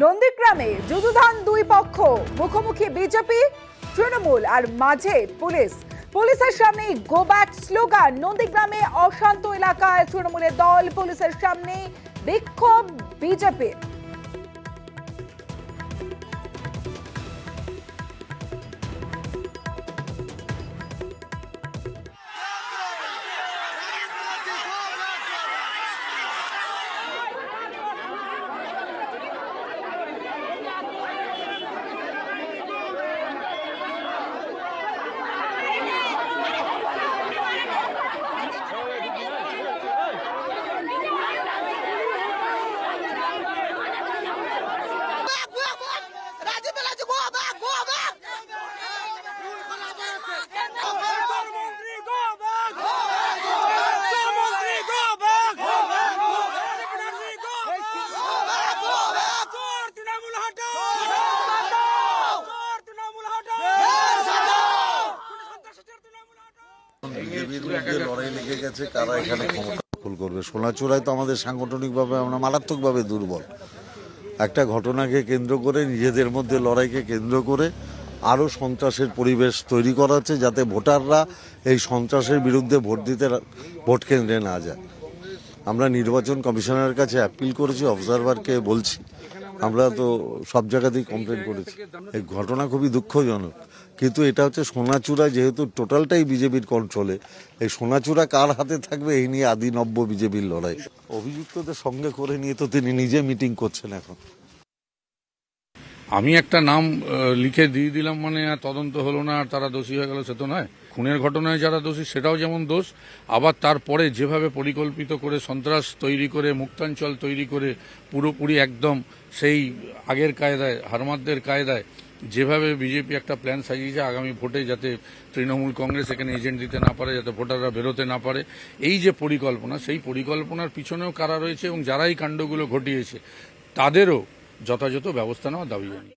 নন্দীগ্রামে যুযুধান দুই পক্ষ, মুখোমুখি বিজেপি তৃণমূল আর মাঝে পুলিশ। পুলিশের সামনে গো ব্যাক স্লোগান। নন্দীগ্রামে অশান্ত এলাকায় তৃণমূলের দল, পুলিশের সামনে বিক্ষোভ বিজেপি। লড়াই লেগে গেছে, কারা এখানে ক্ষমতা দখল করবে। সোনাচূড়ায় তো আমাদের সাংগঠনিকভাবে আমরা মারাত্মকভাবে দুর্বল। একটা ঘটনাকে কেন্দ্র করে, নিজেদের মধ্যে লড়াইকে কেন্দ্র করে আরও সন্ত্রাসের পরিবেশ তৈরি করা হচ্ছে, যাতে ভোটাররা এই সন্ত্রাসের বিরুদ্ধে ভোট দিতে ভোট কেন্দ্রে না যায়। আমরা নির্বাচন কমিশনের কাছে অ্যাপিল করেছি, অবজারভারকে বলছি, আমরা তো সব জায়গাতেই কমপ্লেন করেছি। এই ঘটনা খুবই দুঃখজনক, কিন্তু এটা হচ্ছে সোনাচূড়া, যেহেতু টোটালটাই বিজেপির কন্ট্রোলে, এই সোনাচূড়া কার হাতে থাকবে এই নিয়ে আদি নব্য বিজেপির লড়াই। অভিযুক্তদের সঙ্গে করে নিয়ে তো তিনি নিজে মিটিং করছেন এখন। আমি একটা নাম লিখে দিয়ে দিলাম মানে আর তদন্ত হলো না আর তারা দোষী হয়ে গেল, সে তো নয়। খুনের ঘটনায় যারা দোষী সেটাও যেমন দোষ, আবার তারপরে যেভাবে পরিকল্পিত করে সন্ত্রাস তৈরি করে, মুক্তাঞ্চল তৈরি করে, পুরোপুরি একদম সেই আগের কায়দায়, হারমাদদের কায়দায় যেভাবে বিজেপি একটা প্ল্যান সাজিয়েছে আগামী ভোটে যাতে তৃণমূল কংগ্রেস এখানে এজেন্ট দিতে না পারে, যাতে ভোটাররা বেরোতে না পারে, এই যে পরিকল্পনা, সেই পরিকল্পনার পিছনেও কারা রয়েছে এবং যারা এই কাণ্ডগুলো ঘটিয়েছে তাদেরও যথাযথ ব্যবস্থা নেওয়ার দাবি জানাই।